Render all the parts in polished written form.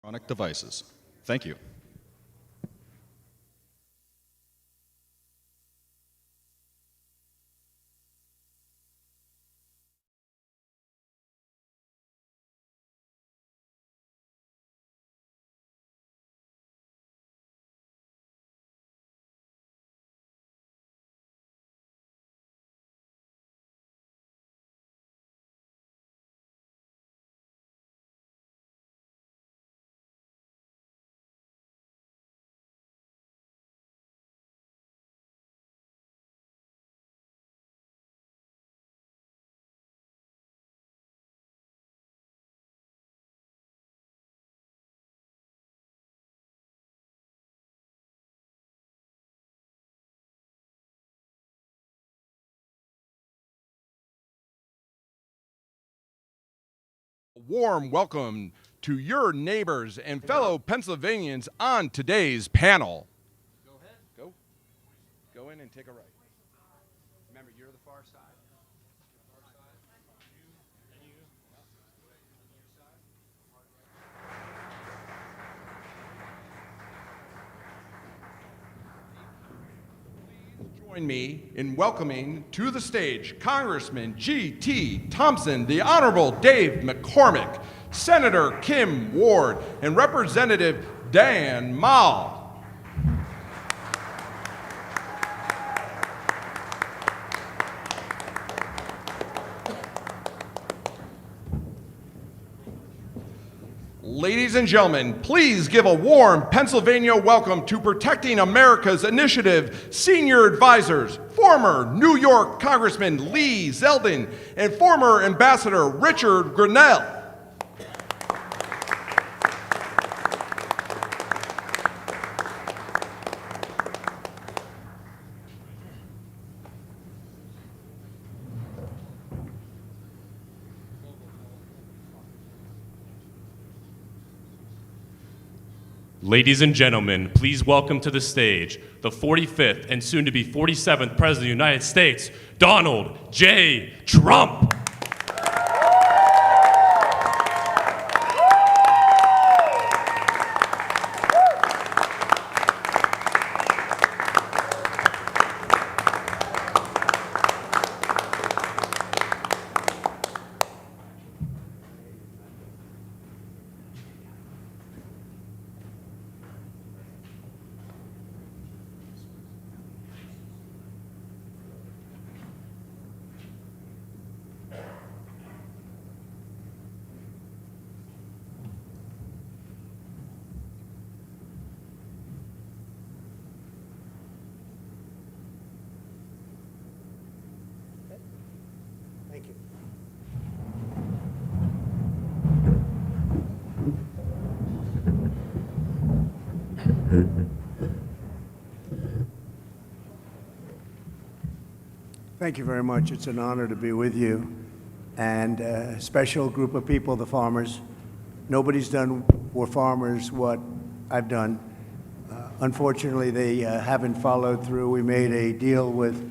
electronic devices. Thank you. Warm welcome to your neighbors and fellow Pennsylvanians on today's panel. Go ahead. Go in and take a right. Remember, you're the far side. Join me in welcoming to the stage Congressman G.T. Thompson, the Honorable Dave McCormick, Senator Kim Ward, and Representative Dan Mall. Ladies and gentlemen, please give a warm Pennsylvania welcome to Protecting America's Initiative senior advisors, former New York Congressman Lee Zeldin and former Ambassador Richard Grinnell. Ladies and gentlemen, please welcome to the stage the 45th and soon to be 47th President of the United States, Donald J. Trump. Thank you. Thank you very much. It's an honor to be with you and a special group of people, the farmers. Nobody's done for farmers what I've done. Unfortunately, they haven't followed through. We made a deal with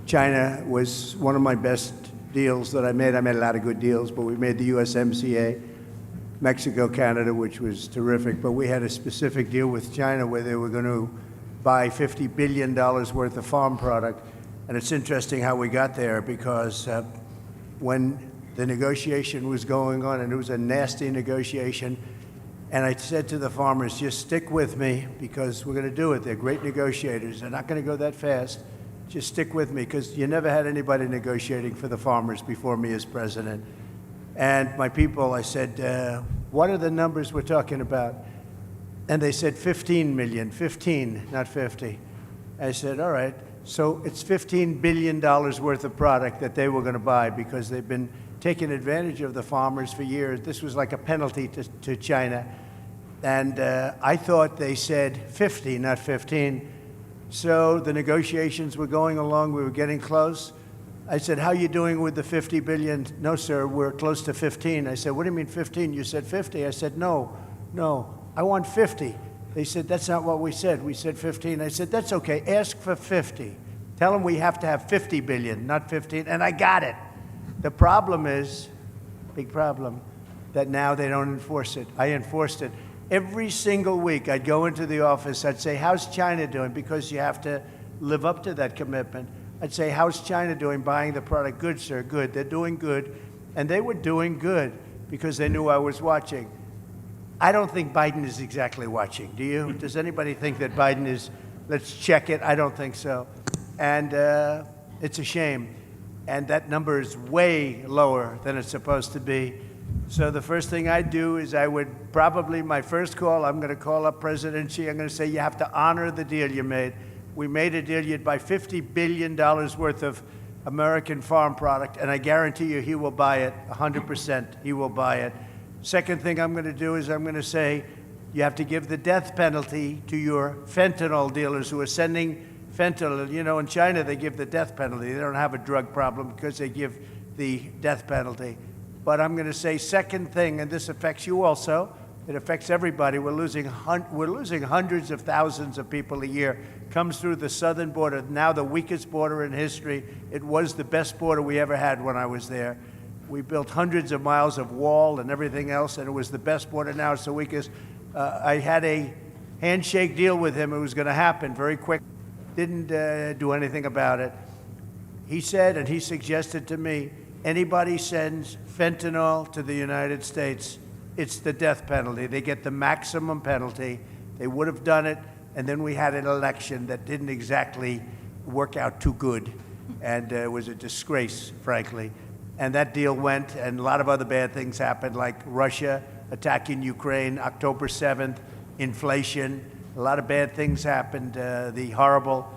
China. It was one of my best deals that I made. I made a lot of good deals, but we made the USMCA, Mexico, Canada, which was terrific. But we had a specific deal with China where they were going to buy $50 billion worth of farm product. And it's interesting how we got there because when the negotiation was going on, and it was a nasty negotiation, and I said to the farmers, just stick with me because we're going to do it. They're great negotiators. They're not going to go that fast. Just stick with me because you never had anybody negotiating for the farmers before me as president. And my people, I said, what are the numbers we're talking about? And they said 15 million, 15, not 50. I said, all right. So it's $15 billion worth of product that they were going to buy because they've been taking advantage of the farmers for years. This was like a penalty to China. And I thought they said 50, not 15. So the negotiations were going along. We were getting close. I said, how are you doing with the 50 billion? No, sir, we're close to 15. I said, what do you mean 15? You said 50. I said, no, I want 50. They said, that's not what we said. We said 15. I said, that's okay. Ask for 50. Tell them we have to have 50 billion, not 15. And I got it. The problem is, big problem, that now they don't enforce it. I enforced it. Every single week, I'd go into the office, I'd say, how's China doing? Because you have to live up to that commitment. I'd say, how's China doing buying the product? Good, sir, good. They're doing good. And they were doing good because they knew I was watching. I don't think Biden is exactly watching. Do you? Does anybody think that Biden is, let's check it? I don't think so. And it's a shame. And that number is way lower than it's supposed to be. So the first thing I'd do is I would probably, my first call, I'm going to call up President Xi. I'm going to say, you have to honor the deal you made. We made a deal. You'd buy $50 billion worth of American farm product, and I guarantee you he will buy it 100%. He will buy it. Second thing I'm going to do is I'm going to say, you have to give the death penalty to your fentanyl dealers who are sending fentanyl. You know, in China, they give the death penalty. They don't have a drug problem because they give the death penalty. But I'm going to say second thing, and this affects you also. It affects everybody. We're losing hundreds of thousands of people a year. Comes through the southern border, now the weakest border in history. It was the best border we ever had when I was there. We built hundreds of miles of wall and everything else, and it was the best border. Now it's the weakest. I had a handshake deal with him. It was going to happen very quick. Didn't do anything about it. He said, and he suggested to me, anybody sends fentanyl to the United States, it's the death penalty. They get the maximum penalty. They would have done it, and then we had an election that didn't exactly work out too good, and it was a disgrace, frankly. And that deal went, and a lot of other bad things happened, like Russia attacking Ukraine, October 7th, inflation. A lot of bad things happened, the horrible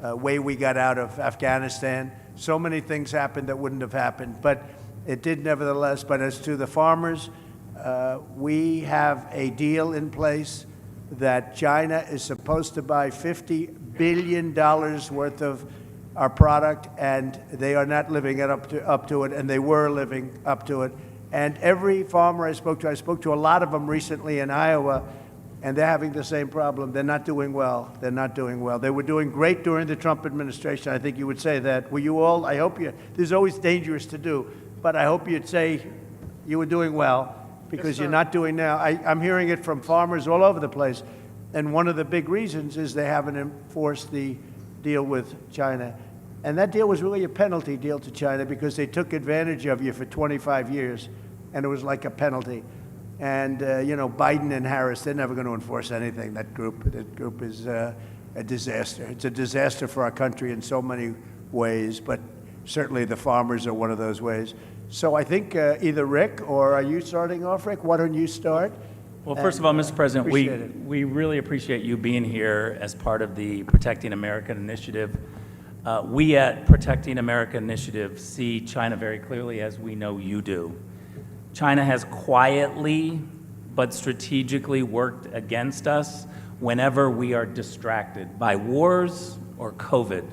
way we got out of Afghanistan. So many things happened that wouldn't have happened, but it did nevertheless. But as to the farmers, we have a deal in place that China is supposed to buy $50 billion worth of our product, and they are not living up to it, and they were living up to it. And every farmer I spoke to a lot of them recently in Iowa, and they're having the same problem. They're not doing well. They're not doing well. They were doing great during the Trump administration. I think you would say that. Were you all? I hope you. This is always dangerous to do, but I hope you'd say you were doing well, because you're not doing now. I'm hearing it from farmers all over the place, and one of the big reasons is they haven't enforced the deal with China. And that deal was really a penalty deal to China because they took advantage of you for 25 years, and it was like a penalty. And, you know, Biden and Harris, they're never going to enforce anything. That group is a disaster. It's a disaster for our country in so many ways, but certainly the farmers are one of those ways. So I think either Rick, or are you starting off, Rick? Why don't you start? Well, first of all, Mr. President, we really appreciate you being here as part of the Protecting America Initiative. We at Protecting America Initiative see China very clearly, as we know you do. China has quietly but strategically worked against us whenever we are distracted by wars or COVID.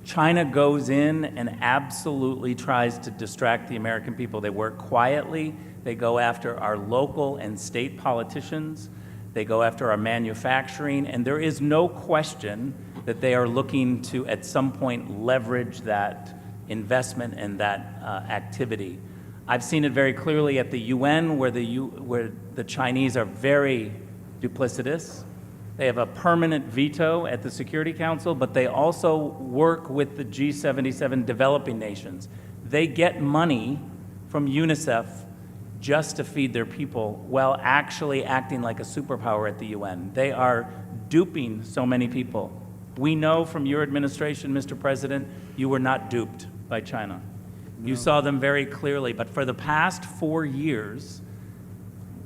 China goes in and absolutely tries to distract the American people. They work quietly. They go after our local and state politicians. They go after our manufacturing, and there is no question that they are looking to, at some point, leverage that investment and that activity. I've seen it very clearly at the UN, where the Chinese are very duplicitous. They have a permanent veto at the Security Council, but they also work with the G77 developing nations. They get money from UNICEF just to feed their people while actually acting like a superpower at the UN. They are duping so many people. We know from your administration, Mr. President, you were not duped by China. No. You saw them very clearly, but for the past 4 years,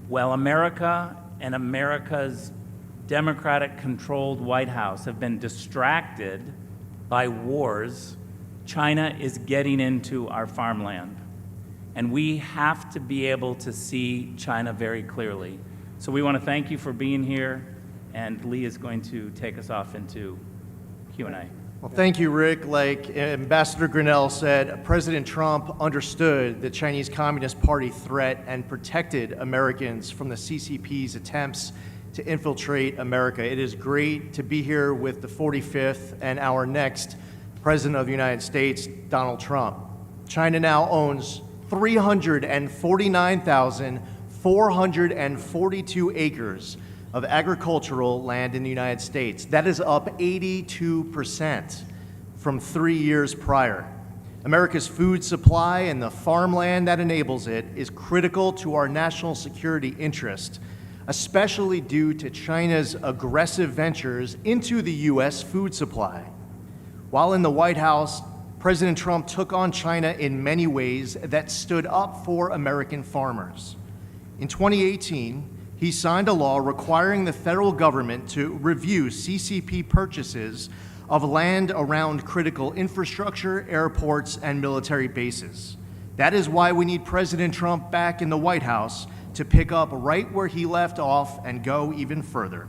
while America and America's Democratic-controlled White House have been distracted by wars, China is getting into our farmland. And we have to be able to see China very clearly. So we want to thank you for being here, and Lee is going to take us off into Q&A. Well, thank you, Rick. Like Ambassador Grinnell said, President Trump understood the Chinese Communist Party threat and protected Americans from the CCP's attempts to infiltrate America. It is great to be here with the 45th and our next President of the United States, Donald Trump. China now owns 349,000 442 acres of agricultural land in the United States. That is up 82% from 3 years prior. America's food supply and the farmland that enables it is critical to our national security interest, especially due to China's aggressive ventures into the U.S. food supply. While in the White House, President Trump took on China in many ways that stood up for American farmers. In 2018, he signed a law requiring the federal government to review CCP purchases of land around critical infrastructure, airports, and military bases. That is why we need President Trump back in the White House to pick up right where he left off and go even further.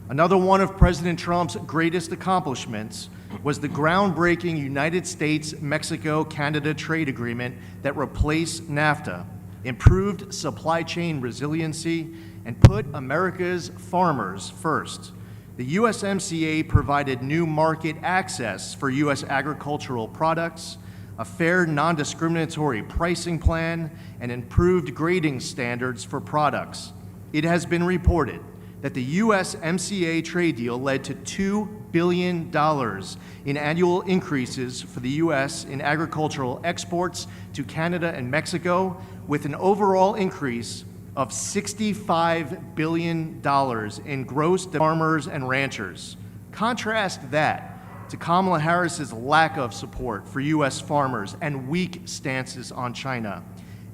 Another one of President Trump's greatest accomplishments was the groundbreaking United States-Mexico-Canada trade agreement that replaced NAFTA, improved supply chain resiliency, and put America's farmers first. The USMCA provided new market access for U.S. agricultural products, a fair, non-discriminatory pricing plan, and improved grading standards for products. It has been reported that the USMCA trade deal led to $2 billion in annual increases for the U.S. in agricultural exports to Canada and Mexico, with an overall increase of $65 billion in gross to farmers and ranchers. Contrast that to Kamala Harris's lack of support for U.S. farmers and weak stances on China.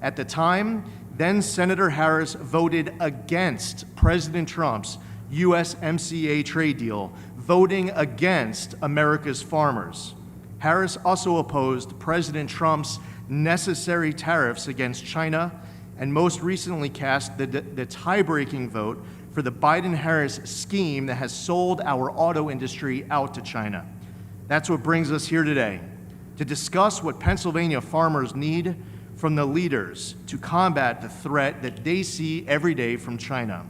At the time, then Senator Harris voted against President Trump's USMCA trade deal, voting against America's farmers. Harris also opposed President Trump's necessary tariffs against China, and most recently cast the tie-breaking vote for the Biden-Harris scheme that has sold our auto industry out to China. That's what brings us here today, to discuss what Pennsylvania farmers need from the leaders to combat the threat that they see every day from China.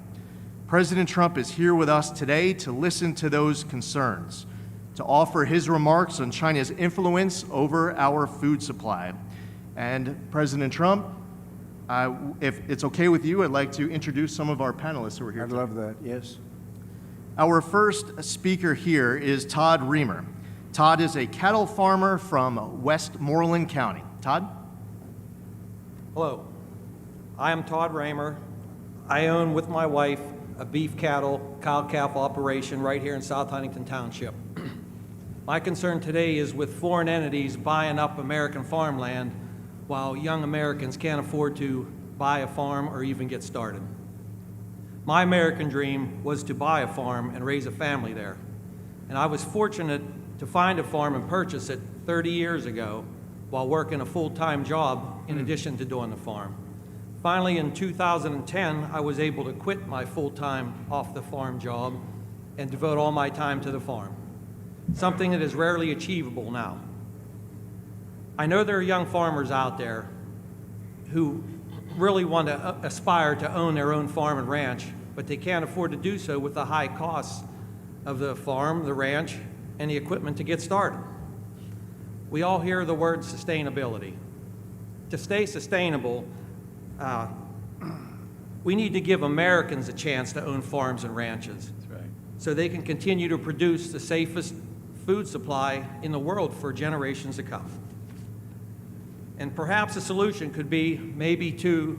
President Trump is here with us today to listen to those concerns, to offer his remarks on China's influence over our food supply. And President Trump, if it's okay with you, I'd like to introduce some of our panelists who are here I'd today. love that, yes. Our first speaker here is Todd Reamer. Todd is a cattle farmer from Westmoreland County. Todd? Hello, I am Todd Raymer. I own with my wife a beef cattle, cow-calf operation right here in South Huntington Township. My concern today is with foreign entities buying up American farmland while young Americans can't afford to buy a farm or even get started. My American dream was to buy a farm and raise a family there. And I was fortunate to find a farm and purchase it 30 years ago while working a full-time job in addition to doing the farm. Finally, in 2010, I was able to quit my full-time off-the-farm job and devote all my time to the farm, something that is rarely achievable now. I know there are young farmers out there who really want to aspire to own their own farm and ranch, but they can't afford to do so with the high costs of the farm, the ranch, and the equipment to get started. We all hear the word sustainability. To stay sustainable, we need to give Americans a chance to own farms and ranches. That's right. So they can continue to produce the safest food supply in the world for generations to come. And perhaps a solution could be maybe to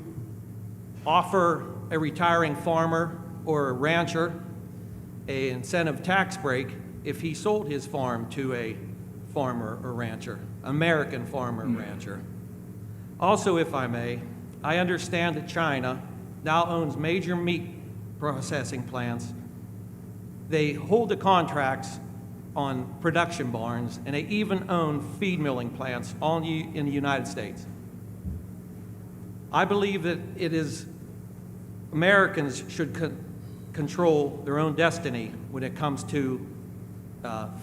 offer a retiring farmer or a rancher an incentive tax break if he sold his farm to a farmer or rancher, American farmer or rancher. Also, if I may, I understand that China now owns major meat processing plants. They hold the contracts on production barns, and they even own feed milling plants in the United States. I believe that it is Americans should control their own destiny when it comes to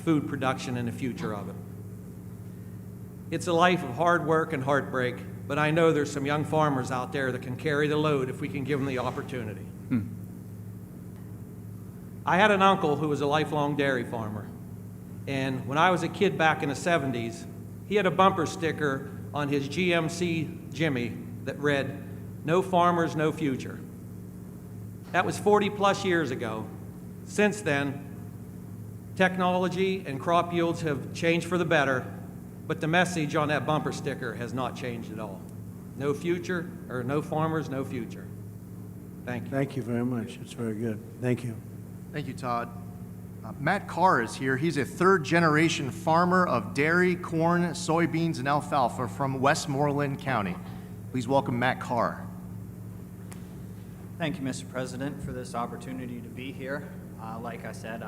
food production and the future of it. It's a life of hard work and heartbreak, but I know there's some young farmers out there that can carry the load if we can give them the opportunity. I had an uncle who was a lifelong dairy farmer. And when I was a kid back in the 70s, he had a bumper sticker on his GMC Jimmy that read, no farmers, no future. That was 40-plus years ago. Since then, technology and crop yields have changed for the better, but the message on that bumper sticker has not changed at all. No future, or no farmers, no future. Thank you. Thank you very much. It's very good. Thank you. Thank you, Todd. Matt Carr is here. He's a third-generation farmer of dairy, corn, soybeans, and alfalfa from Westmoreland County. Please welcome Matt Carr. Thank you, Mr. President, for this opportunity to be here. Like I said,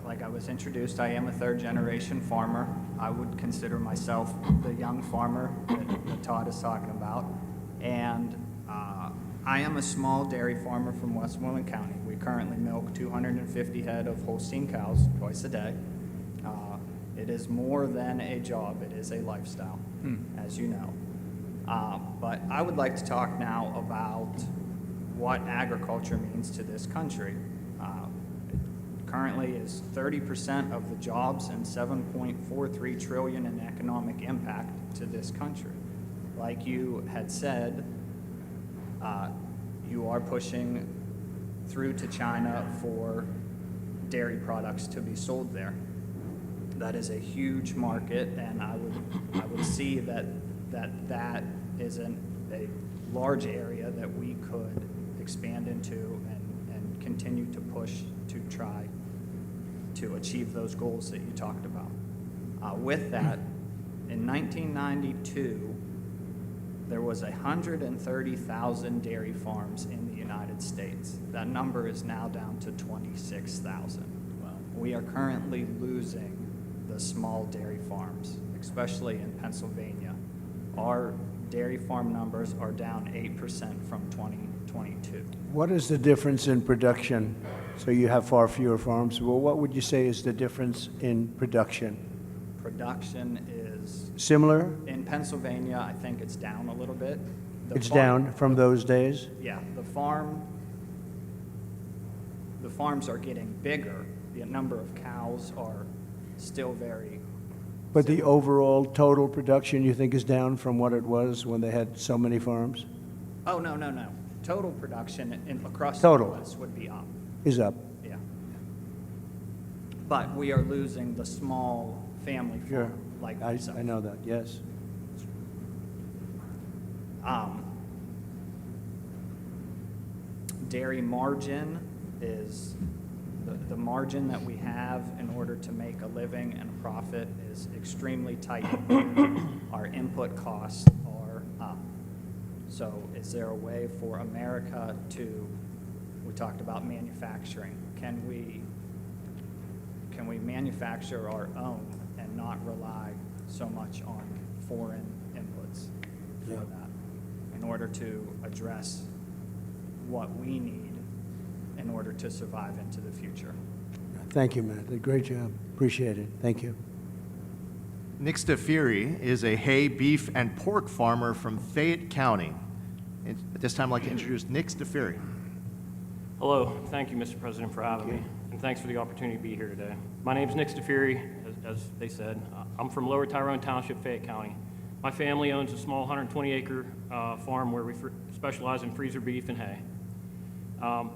like I was introduced, I am a third-generation farmer. I would consider myself the young farmer that Todd is talking about. And I am a small dairy farmer from Westmoreland County. We currently milk 250 head of Holstein cows twice a day. It is more than a job. It is a lifestyle, as you know. But I would like to talk now about what agriculture means to this country. It currently is 30% of the jobs and 7.43 trillion in economic impact to this country. Like you had said, you are pushing through to China for dairy products to be sold there. That is a huge market, and I would see that is a large area that we could expand into and continue to push to try to achieve those goals that you talked about. With that, in 1992, there was 130,000 dairy farms in the United States. That number is now down to 26,000. We are currently losing the small dairy farms, especially in Pennsylvania. Our dairy farm numbers are down 8% from 2022. What is the difference in production? So you have far fewer farms. Well, what would you say is the difference in production? Production is, Similar? in Pennsylvania, I think it's down a little bit. It's down from those days? Yeah, the farms are getting bigger. The number of cows are still very. But the overall total production you think is down from what it was when they had so many farms? Oh, no. Total production across Total. the U.S. would be up. Is up. Yeah. But we are losing the small family Sure. farm like I myself. know that, yes. Dairy margin is the margin that we have in order to make a living and a profit is extremely tight. Our input costs are up. So is there a way for America to, we talked about manufacturing, can we manufacture our own and not rely so much on foreign inputs for that in order to address what we need in order to survive into the future? Thank you, Matt. Great job. Appreciate it. Thank you. Nick Stafiri is a hay, beef, and pork farmer from Fayette County. And at this time, I'd like to introduce Nick Stafiri. Hello, thank you, Mr. President, for having me, and thanks for the opportunity to be here today. My name is Nick Stafiri, as they said. I'm from Lower Tyrone Township, Fayette County. My family owns a small 120-acre farm where we specialize in freezer beef and hay.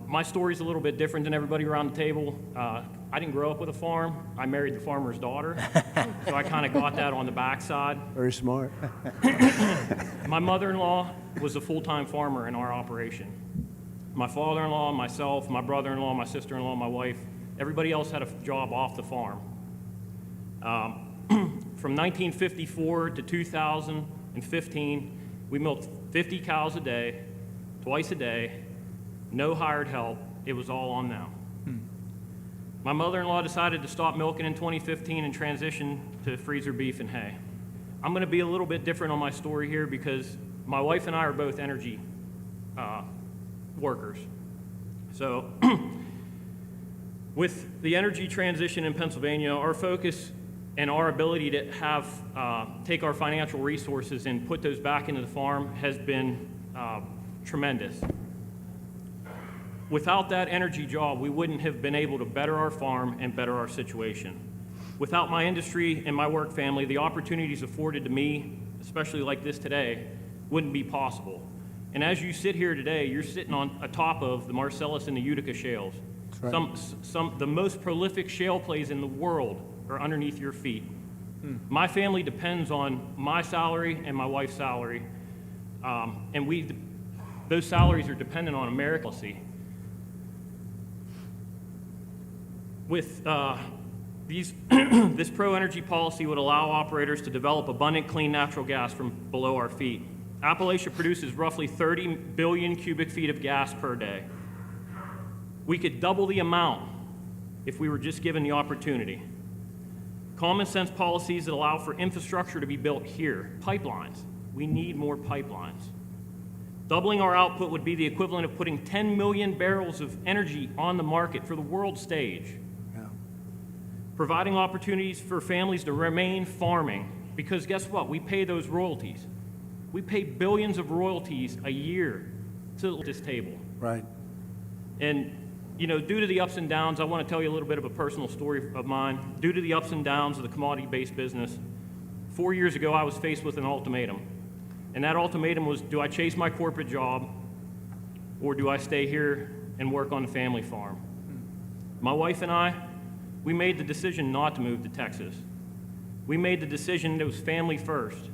My story's a little bit different than everybody around the table. I didn't grow up with a farm. I married the farmer's daughter, so I kind of got that on the backside. Very smart. My mother-in-law was a full-time farmer in our operation. My father-in-law, myself, my brother-in-law, my sister-in-law, my wife, everybody else had a job off the farm. From 1954 to 2015, we milked 50 cows a day, twice a day, no hired help. It was all on them. My mother-in-law decided to stop milking in 2015 and transition to freezer beef and hay. I'm going to be a little bit different on my story here because my wife and I are both energy workers. So with the energy transition in Pennsylvania, our focus and our ability to have take our financial resources and put those back into the farm has been tremendous. Without that energy job, we wouldn't have been able to better our farm and better our situation. Without my industry and my work family, the opportunities afforded to me, especially like this today, wouldn't be possible. And as you sit here today, you're sitting on atop of the Marcellus and the Utica shales. right. The most prolific shale plays in the world are underneath your feet. My family depends on my salary and my wife's salary, and those salaries are dependent on American policy. With this pro-energy policy would allow operators to develop abundant clean natural gas from below our feet. Appalachia produces roughly 30 billion cubic feet of gas per day. We could double the amount if we were just given the opportunity. Common sense policies that allow for infrastructure to be built here. Pipelines. We need more pipelines. Doubling our output would be the equivalent of putting 10 million barrels of energy on the market for the world stage. Yeah. Providing opportunities for families to remain farming, because guess what? We pay those royalties. We pay billions of royalties a year to this table. Right. And, you know, due to the ups and downs, I want to tell you a little bit of a personal story of mine. Due to the ups and downs of the commodity-based business, 4 years ago I was faced with an ultimatum. And that ultimatum was, do I chase my corporate job or do I stay here and work on the family farm? My wife and I, we made the decision not to move to Texas. We made the decision that it was family first.